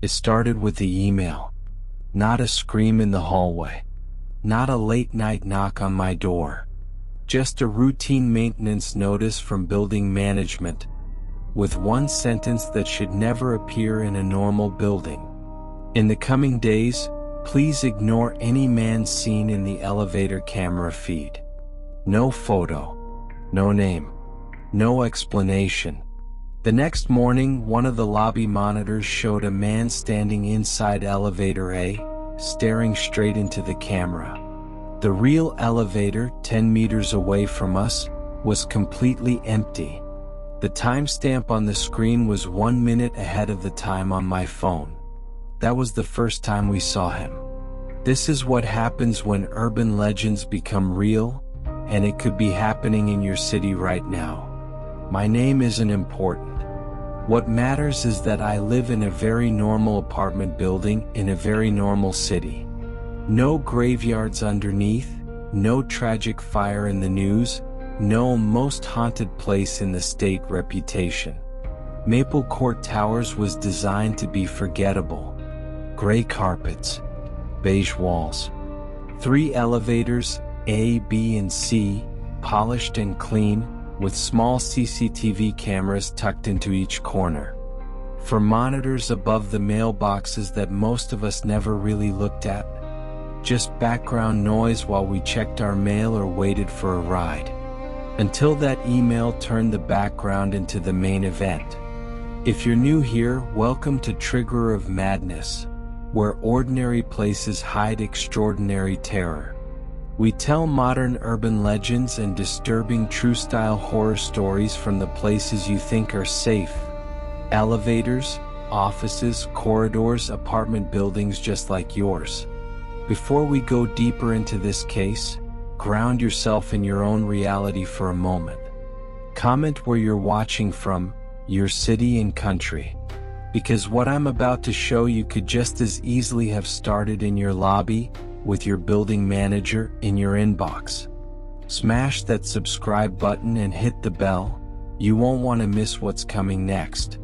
It started with the email. Not a scream in the hallway. Not a late-night knock on my door. Just a routine maintenance notice from building management, with one sentence that should never appear in a normal building. In the coming days, please ignore any man seen in the elevator camera feed. No photo. No name. No explanation. The next morning, one of the lobby monitors showed a man standing inside elevator A, staring straight into the camera. The real elevator, 10 meters away from us, was completely empty. The timestamp on the screen was 1 minute ahead of the time on my phone. That was the first time we saw him. This is what happens when urban legends become real, and it could be happening in your city right now. My name isn't important. What matters is that I live in a very normal apartment building in a very normal city. No graveyards underneath, no tragic fire in the news, no most haunted place in the state reputation. Maple Court Towers was designed to be forgettable. Gray carpets, beige walls. 3 elevators, A, B, and C, polished and clean, with small CCTV cameras tucked into each corner. For monitors above the mailboxes that most of us never really looked at. Just background noise while we checked our mail or waited for a ride. Until that email turned the background into the main event. If you're new here, welcome to Trigger of Madness, where ordinary places hide extraordinary terror. We tell modern urban legends and disturbing true-style horror stories from the places you think are safe. Elevators, offices, corridors, apartment buildings just like yours. Before we go deeper into this case, ground yourself in your own reality for a moment. Comment where you're watching from, your city and country. Because what I'm about to show you could just as easily have started in your lobby, with your building manager in your inbox. Smash that subscribe button and hit the bell. You won't want to miss what's coming next.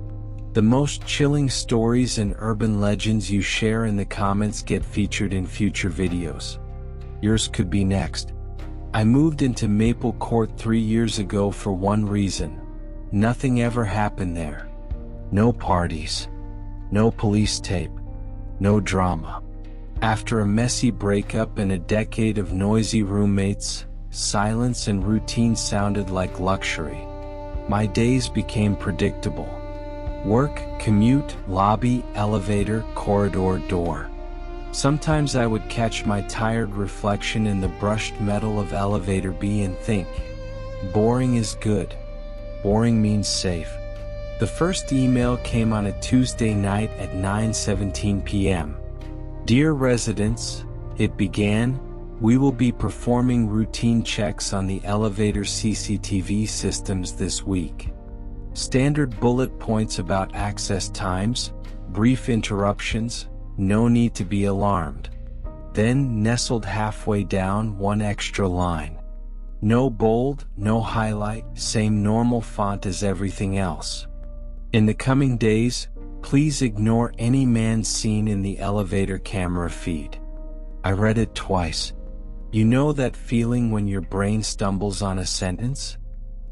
The most chilling stories and urban legends you share in the comments get featured in future videos. Yours could be next. I moved into Maple Court 3 years ago for one reason. Nothing ever happened there. No parties. No police tape. No drama. After a messy breakup and a decade of noisy roommates, silence and routine sounded like luxury. My days became predictable. Work, commute, lobby, elevator, corridor, door. Sometimes I would catch my tired reflection in the brushed metal of elevator B and think, boring is good. Boring means safe. The first email came on a Tuesday night at 9:17 p.m. Dear residents, it began, we will be performing routine checks on the elevator CCTV systems this week. Standard bullet points about access times, brief interruptions, no need to be alarmed. Then, nestled halfway down, one extra line. No bold, no highlight, same normal font as everything else. In the coming days, please ignore any man seen in the elevator camera feed. I read it twice. You know that feeling when your brain stumbles on a sentence?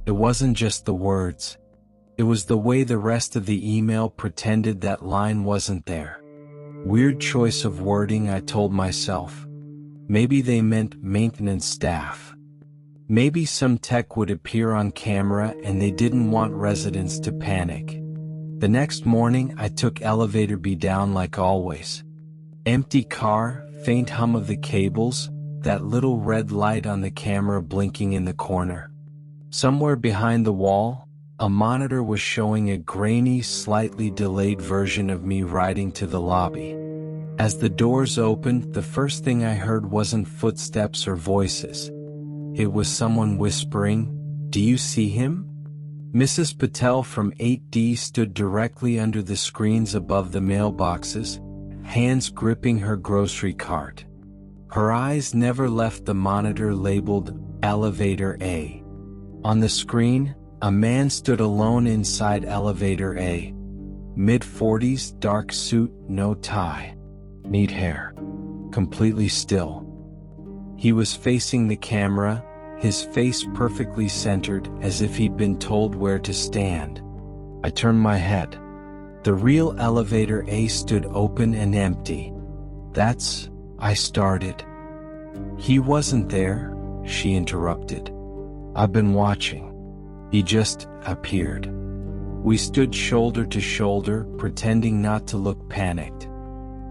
It wasn't just the words. It was the way the rest of the email pretended that line wasn't there. Weird choice of wording, I told myself. Maybe they meant maintenance staff. Maybe some tech would appear on camera and they didn't want residents to panic. The next morning, I took elevator B down like always. Empty car, faint hum of the cables, that little red light on the camera blinking in the corner. Somewhere behind the wall, a monitor was showing a grainy, slightly delayed version of me riding to the lobby. As the doors opened, the first thing I heard wasn't footsteps or voices. It was someone whispering, "Do you see him?" Mrs. Patel from 8D stood directly under the screens above the mailboxes, hands gripping her grocery cart. Her eyes never left the monitor labeled Elevator A. On the screen, a man stood alone inside Elevator A. Mid-40s, dark suit, no tie. Neat hair. Completely still. He was facing the camera, his face perfectly centered as if he'd been told where to stand. I turned my head. The real elevator A stood open and empty. I started. He wasn't there, she interrupted. I've been watching. He just appeared. We stood shoulder to shoulder, pretending not to look panicked.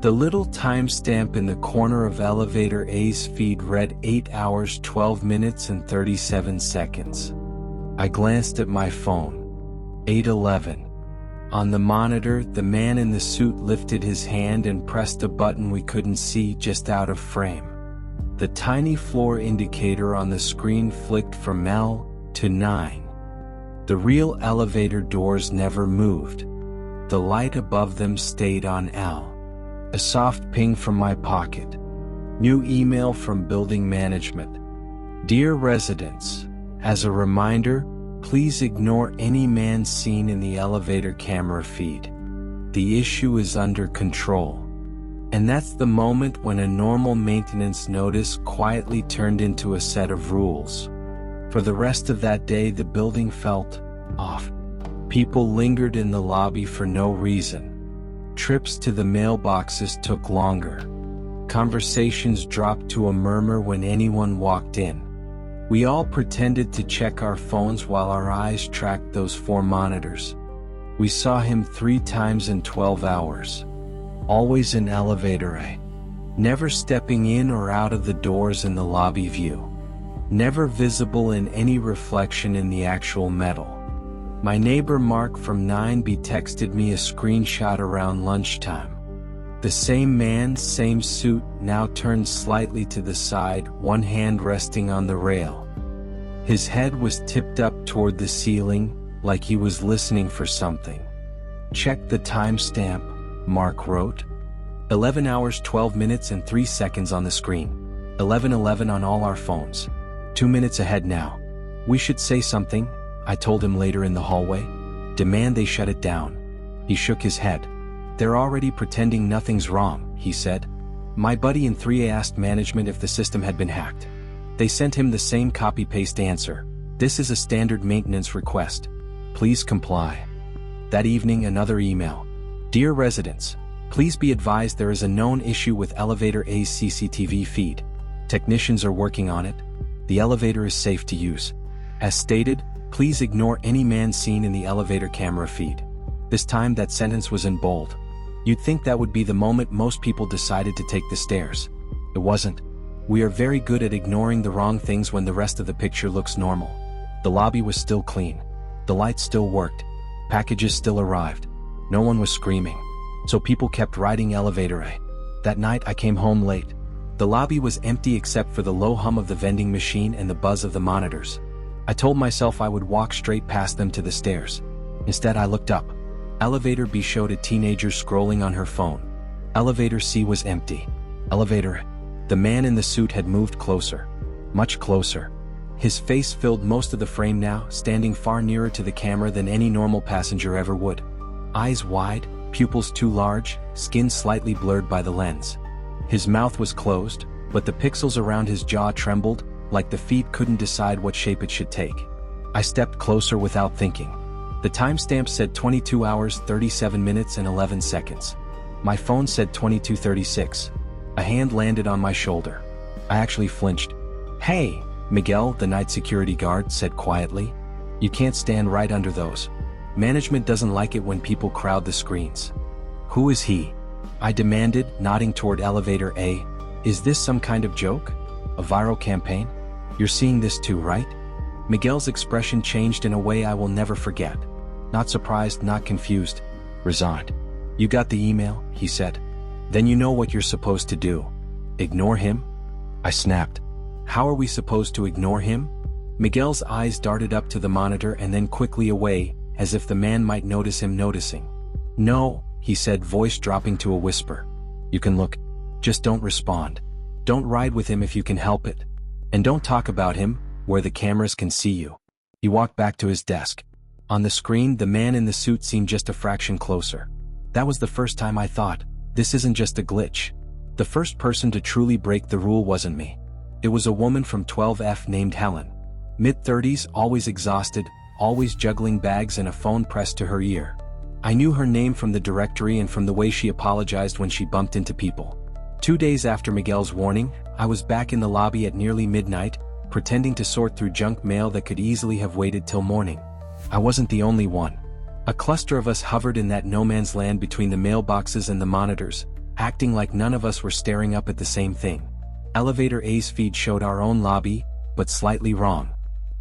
The little timestamp in the corner of elevator A's feed read 8 hours 12 minutes and 37 seconds. I glanced at my phone. 8:11. On the monitor, the man in the suit lifted his hand and pressed a button we couldn't see, just out of frame. The tiny floor indicator on the screen flicked from L to 9. The real elevator doors never moved. The light above them stayed on L. A soft ping from my pocket. New email from building management. Dear residents, as a reminder, please ignore any man seen in the elevator camera feed. The issue is under control. And that's the moment when a normal maintenance notice quietly turned into a set of rules. For the rest of that day, the building felt off. People lingered in the lobby for no reason. Trips to the mailboxes took longer. Conversations dropped to a murmur when anyone walked in. We all pretended to check our phones while our eyes tracked those 4 monitors. We saw him 3 times in 12 hours. Always in elevator A. Never stepping in or out of the doors in the lobby view. Never visible in any reflection in the actual metal. My neighbor Mark from 9B texted me a screenshot around lunchtime. The same man, same suit, now turned slightly to the side, one hand resting on the rail. His head was tipped up toward the ceiling, like he was listening for something. Check the timestamp, Mark wrote. 11 hours 12 minutes and 3 seconds on the screen. 11:11 on all our phones. 2 minutes ahead now. We should say something, I told him later in the hallway. Demand they shut it down. He shook his head. They're already pretending nothing's wrong, he said. My buddy in 3A asked management if the system had been hacked. They sent him the same copy-paste answer. This is a standard maintenance request. Please comply. That evening, another email. Dear residents, please be advised there is a known issue with elevator A's CCTV feed. Technicians are working on it. The elevator is safe to use. As stated, please ignore any man seen in the elevator camera feed. This time that sentence was in bold. You'd think that would be the moment most people decided to take the stairs. It wasn't. We are very good at ignoring the wrong things when the rest of the picture looks normal. The lobby was still clean. The lights still worked. Packages still arrived. No one was screaming. So people kept riding elevator A. That night I came home late. The lobby was empty except for the low hum of the vending machine and the buzz of the monitors. I told myself I would walk straight past them to the stairs. Instead I looked up. Elevator B showed a teenager scrolling on her phone. Elevator C was empty. Elevator A. The man in the suit had moved closer. Much closer. His face filled most of the frame now, standing far nearer to the camera than any normal passenger ever would. Eyes wide, pupils too large, skin slightly blurred by the lens. His mouth was closed, but the pixels around his jaw trembled, like the feet couldn't decide what shape it should take. I stepped closer without thinking. The timestamp said 22 hours 37 minutes and 11 seconds. My phone said 22:36. A hand landed on my shoulder. I actually flinched. Hey, Miguel, the night security guard said quietly. You can't stand right under those. Management doesn't like it when people crowd the screens. Who is he? I demanded, nodding toward elevator A. Is this some kind of joke? A viral campaign? You're seeing this too, right? Miguel's expression changed in a way I will never forget. Not surprised, not confused. Resigned. You got the email, he said. Then you know what you're supposed to do. Ignore him? I snapped. How are we supposed to ignore him? Miguel's eyes darted up to the monitor and then quickly away, as if the man might notice him noticing. No, he said, voice dropping to a whisper. You can look. Just don't respond. Don't ride with him if you can help it. And don't talk about him, where the cameras can see you. He walked back to his desk. On the screen, the man in the suit seemed just a fraction closer. That was the first time I thought, this isn't just a glitch. The first person to truly break the rule wasn't me. It was a woman from 12F named Helen. Mid-30s, always exhausted, always juggling bags and a phone pressed to her ear. I knew her name from the directory and from the way she apologized when she bumped into people. 2 days after Miguel's warning, I was back in the lobby at nearly midnight, pretending to sort through junk mail that could easily have waited till morning. I wasn't the only one. A cluster of us hovered in that no-man's land between the mailboxes and the monitors, acting like none of us were staring up at the same thing. Elevator A's feed showed our own lobby, but slightly wrong.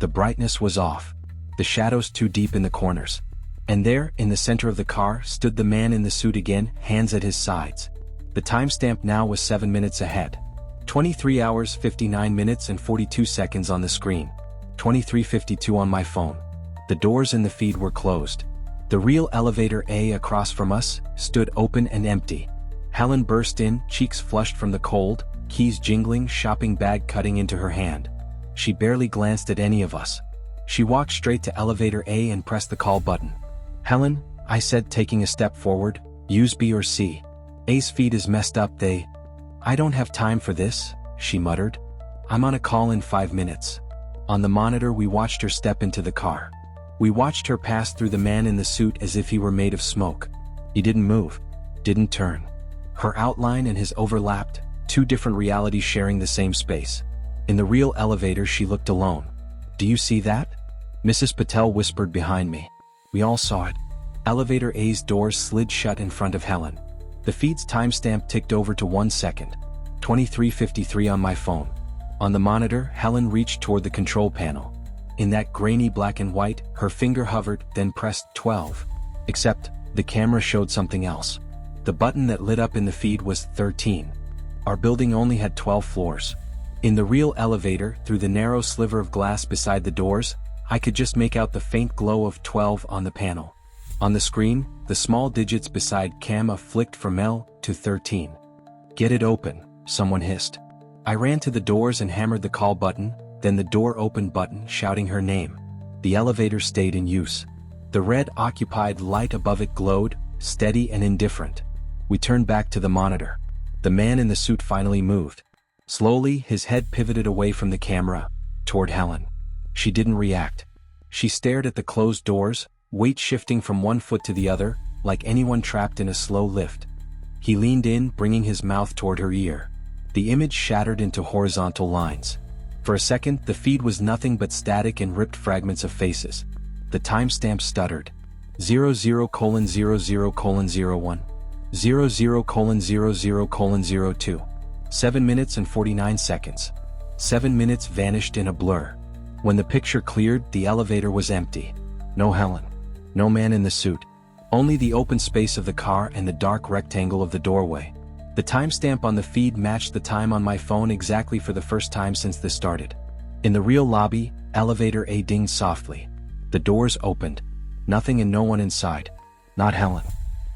The brightness was off. The shadows too deep in the corners. And there, in the center of the car, stood the man in the suit again, hands at his sides. The timestamp now was 7 minutes ahead. 23 hours 59 minutes and 42 seconds on the screen. 23:52 on my phone. The doors in the feed were closed. The real elevator A across from us stood open and empty. Helen burst in, cheeks flushed from the cold, keys jingling, shopping bag cutting into her hand. She barely glanced at any of us. She walked straight to elevator A and pressed the call button. "Helen," I said, taking a step forward, "use B or C. A's feed is messed up, I don't have time for this," she muttered. "I'm on a call in 5 minutes." On the monitor we watched her step into the car. We watched her pass through the man in the suit as if he were made of smoke. He didn't move, didn't turn. Her outline and his overlapped, two different realities sharing the same space. In the real elevator she looked alone. "Do you see that?" Mrs. Patel whispered behind me. We all saw it. Elevator A's doors slid shut in front of Helen. The feed's timestamp ticked over to 1 second. 23:53 on my phone. On the monitor, Helen reached toward the control panel. In that grainy black and white, her finger hovered, then pressed 12. Except, the camera showed something else. The button that lit up in the feed was 13. Our building only had 12 floors. In the real elevator, through the narrow sliver of glass beside the doors, I could just make out the faint glow of 12 on the panel. On the screen, the small digits beside comma flicked from L to 13. "Get it open," someone hissed. I ran to the doors and hammered the call button, then the door open button, shouting her name. The elevator stayed in use. The red occupied light above it glowed, steady and indifferent. We turned back to the monitor. The man in the suit finally moved. Slowly, his head pivoted away from the camera, toward Helen. She didn't react. She stared at the closed doors, weight shifting from one foot to the other, like anyone trapped in a slow lift. He leaned in, bringing his mouth toward her ear. The image shattered into horizontal lines. For a second, the feed was nothing but static and ripped fragments of faces. The timestamp stuttered. 00:00:01. 00:00:02. 7 minutes and 49 seconds. 7 minutes vanished in a blur. When the picture cleared, the elevator was empty. No Helen. No man in the suit. Only the open space of the car and the dark rectangle of the doorway. The timestamp on the feed matched the time on my phone exactly for the first time since this started. In the real lobby, elevator A dinged softly. The doors opened. Nothing and no one inside. Not Helen.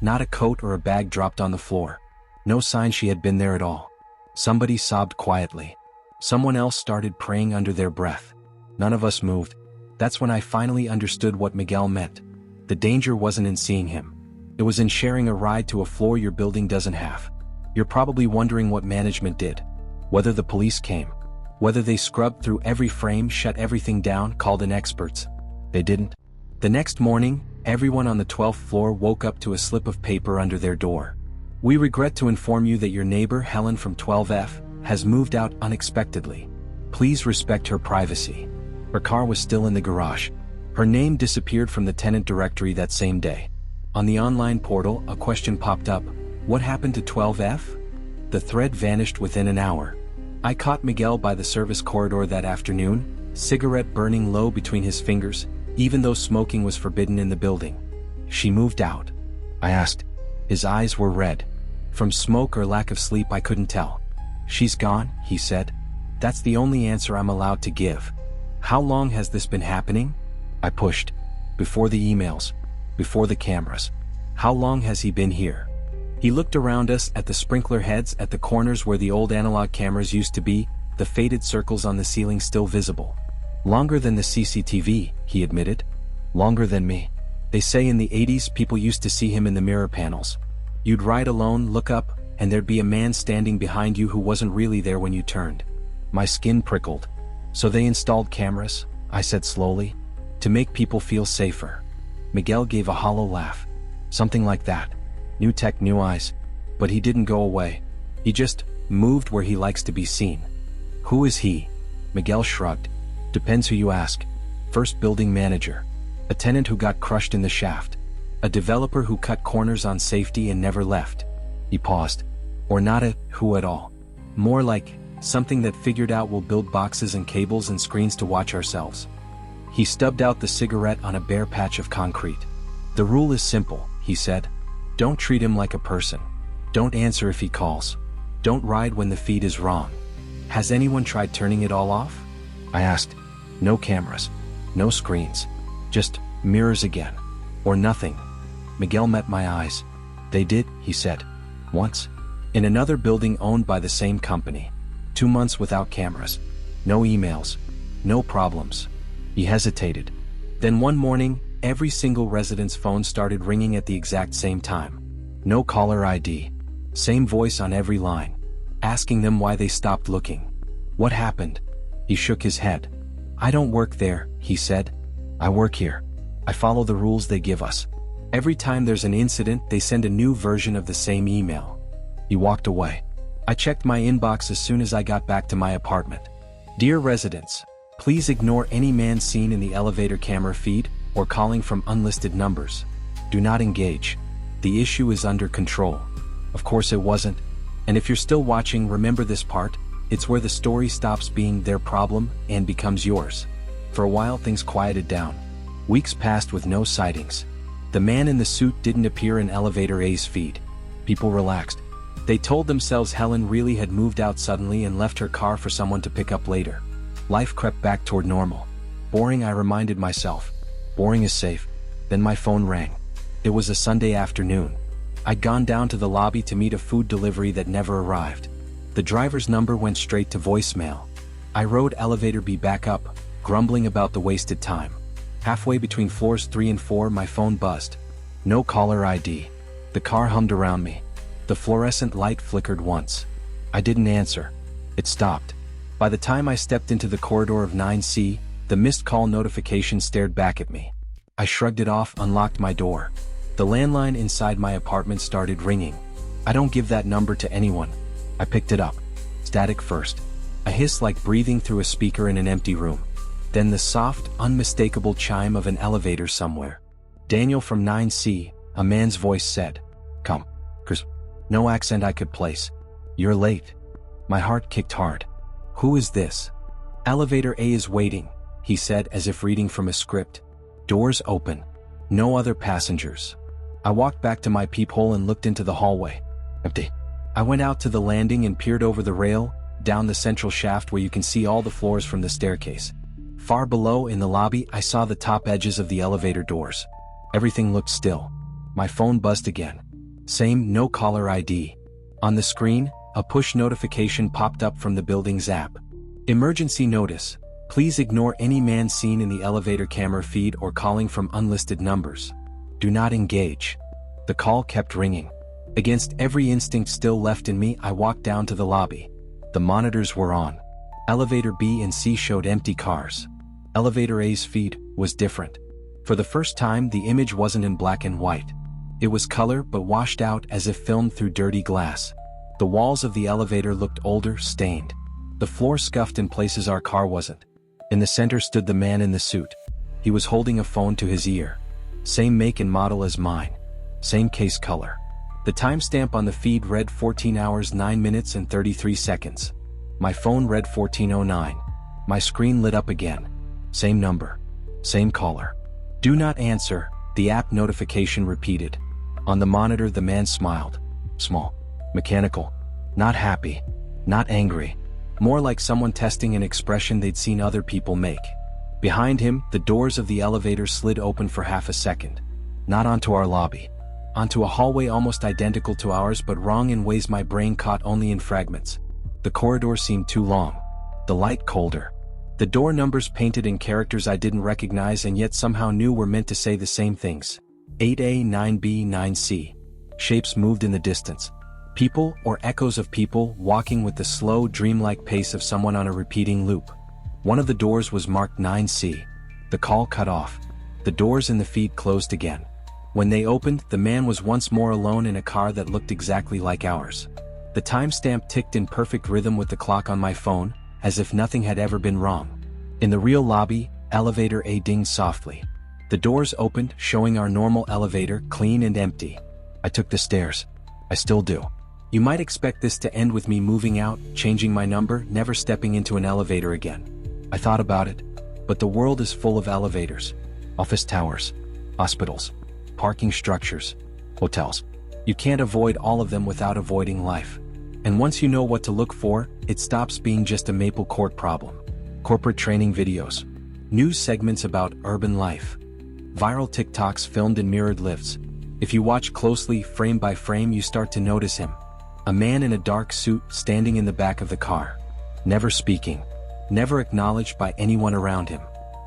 Not a coat or a bag dropped on the floor. No sign she had been there at all. Somebody sobbed quietly. Someone else started praying under their breath. None of us moved. That's when I finally understood what Miguel meant. The danger wasn't in seeing him. It was in sharing a ride to a floor your building doesn't have. You're probably wondering what management did. Whether the police came. Whether they scrubbed through every frame, shut everything down, called in experts. They didn't. The next morning, everyone on the 12th floor woke up to a slip of paper under their door. "We regret to inform you that your neighbor, Helen from 12F, has moved out unexpectedly. Please respect her privacy." Her car was still in the garage. Her name disappeared from the tenant directory that same day. On the online portal, a question popped up. What happened to 12F? The thread vanished within an hour. I caught Miguel by the service corridor that afternoon, cigarette burning low between his fingers, even though smoking was forbidden in the building. "She moved out?" I asked. His eyes were red. From smoke or lack of sleep I couldn't tell. "She's gone," he said. "That's the only answer I'm allowed to give." "How long has this been happening?" I pushed. "Before the emails. Before the cameras. How long has he been here?" He looked around us at the sprinkler heads at the corners where the old analog cameras used to be, the faded circles on the ceiling still visible. "Longer than the CCTV," he admitted. "Longer than me. They say in the 80s people used to see him in the mirror panels. You'd ride alone, look up, and there'd be a man standing behind you who wasn't really there when you turned. My skin prickled. So they installed cameras, I said slowly, to make people feel safer. Miguel gave a hollow laugh. Something like that. New tech, new eyes. But he didn't go away. He just moved where he likes to be seen. Who is he? Miguel shrugged. Depends who you ask. First building manager. A tenant who got crushed in the shaft. A developer who cut corners on safety and never left. He paused. Or not a who at all. More like something that figured out we'll build boxes and cables and screens to watch ourselves. He stubbed out the cigarette on a bare patch of concrete. The rule is simple, he said. Don't treat him like a person. Don't answer if he calls. Don't ride when the feed is wrong. Has anyone tried turning it all off? I asked. No cameras. No screens. Just mirrors again. Or nothing. Miguel met my eyes. They did, he said. Once. In another building owned by the same company. 2 months without cameras. No emails. No problems. He hesitated. Then one morning, every single resident's phone started ringing at the exact same time. No caller ID. Same voice on every line. Asking them why they stopped looking. What happened? He shook his head. I don't work there, he said. I work here. I follow the rules they give us. Every time there's an incident, they send a new version of the same email. He walked away. I checked my inbox as soon as I got back to my apartment. Dear residents, please ignore any man seen in the elevator camera feed or calling from unlisted numbers. Do not engage. The issue is under control. Of course it wasn't. And if you're still watching, remember this part. It's where the story stops being their problem and becomes yours. For a while things quieted down. Weeks passed with no sightings. The man in the suit didn't appear in elevator A's feed. People relaxed. They told themselves Helen really had moved out suddenly and left her car for someone to pick up later. Life crept back toward normal. Boring, I reminded myself. Boring is safe. Then my phone rang. It was a Sunday afternoon. I'd gone down to the lobby to meet a food delivery that never arrived. The driver's number went straight to voicemail. I rode elevator B back up, grumbling about the wasted time. Halfway between floors 3 and 4, my phone buzzed. No caller ID. The car hummed around me. The fluorescent light flickered once. I didn't answer. It stopped. By the time I stepped into the corridor of 9C, the missed call notification stared back at me. I shrugged it off, unlocked my door. The landline inside my apartment started ringing. I don't give that number to anyone. I picked it up. Static first. A hiss like breathing through a speaker in an empty room. Then the soft, unmistakable chime of an elevator somewhere. Daniel from 9C, a man's voice said. Come. Chris. No accent I could place. You're late. My heart kicked hard. Who is this? Elevator A is waiting, he said as if reading from a script. Doors open. No other passengers. I walked back to my peephole and looked into the hallway. Empty. I went out to the landing and peered over the rail, down the central shaft where you can see all the floors from the staircase. Far below in the lobby, I saw the top edges of the elevator doors. Everything looked still. My phone buzzed again. Same no caller ID. On the screen, a push notification popped up from the building's app. Emergency notice. Please ignore any man seen in the elevator camera feed or calling from unlisted numbers. Do not engage. The call kept ringing. Against every instinct still left in me, I walked down to the lobby. The monitors were on. Elevator B and C showed empty cars. Elevator A's feed was different. For the first time, the image wasn't in black and white. It was color but washed out as if filmed through dirty glass. The walls of the elevator looked older, stained. The floor scuffed in places our car wasn't. In the center stood the man in the suit. He was holding a phone to his ear. Same make and model as mine. Same case color. The timestamp on the feed read 14 hours 9 minutes and 33 seconds. My phone read 14:09. My screen lit up again. Same number. Same caller. Do not answer, the app notification repeated. On the monitor the man smiled. Small. Mechanical. Not happy. Not angry. More like someone testing an expression they'd seen other people make. Behind him, the doors of the elevator slid open for half a second. Not onto our lobby. Onto a hallway almost identical to ours but wrong in ways my brain caught only in fragments. The corridor seemed too long. The light colder. The door numbers painted in characters I didn't recognize and yet somehow knew were meant to say the same things. 8A, 9B, 9C. Shapes moved in the distance. People or echoes of people walking with the slow, dreamlike pace of someone on a repeating loop. One of the doors was marked 9C. The call cut off. The doors in the feed closed again. When they opened, the man was once more alone in a car that looked exactly like ours. The timestamp ticked in perfect rhythm with the clock on my phone, as if nothing had ever been wrong. In the real lobby, elevator A dinged softly. The doors opened, showing our normal elevator, clean and empty. I took the stairs. I still do. You might expect this to end with me moving out, changing my number, never stepping into an elevator again. I thought about it, but the world is full of elevators, office towers, hospitals, parking structures, hotels. You can't avoid all of them without avoiding life. And once you know what to look for, it stops being just a Maple Court problem. Corporate training videos, news segments about urban life, viral TikToks filmed in mirrored lifts. If you watch closely, frame by frame, you start to notice him. A man in a dark suit standing in the back of the car. Never speaking. Never acknowledged by anyone around him.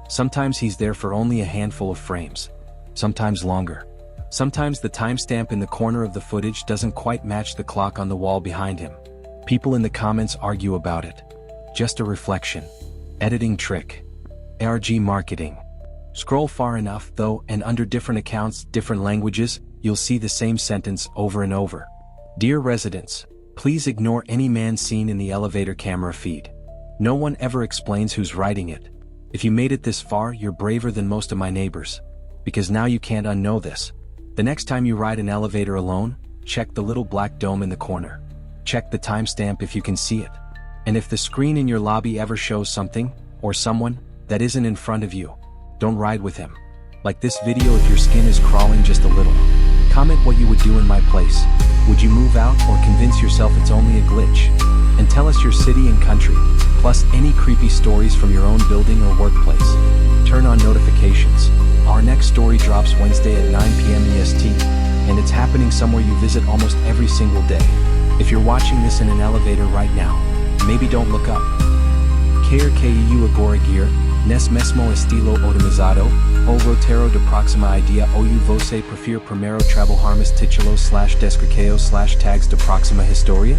Sometimes he's there for only a handful of frames. Sometimes longer. Sometimes the timestamp in the corner of the footage doesn't quite match the clock on the wall behind him. People in the comments argue about it. Just a reflection. Editing trick. ARG marketing. Scroll far enough, though, and under different accounts, different languages, you'll see the same sentence over and over. Dear residents, please ignore any man seen in the elevator camera feed. No one ever explains who's writing it. If you made it this far, you're braver than most of my neighbors. Because now you can't unknow this. The next time you ride an elevator alone, check the little black dome in the corner. Check the timestamp if you can see it. And if the screen in your lobby ever shows something, or someone, that isn't in front of you, don't ride with him. Like this video if your skin is crawling just a little. Comment what you would do in my place. Would you move out or convince yourself it's only a glitch? And tell us your city and country, plus any creepy stories from your own building or workplace. Turn on notifications. Our next story drops Wednesday at 9 p.m. EST, and it's happening somewhere you visit almost every single day. If you're watching this in an elevator right now, maybe don't look up. KRKEU agora gear, nes mesmo estilo otimizado, o rotero de próxima idea ou você prefere primero trabalharmos títulos /descriqueos /tags de próxima historia?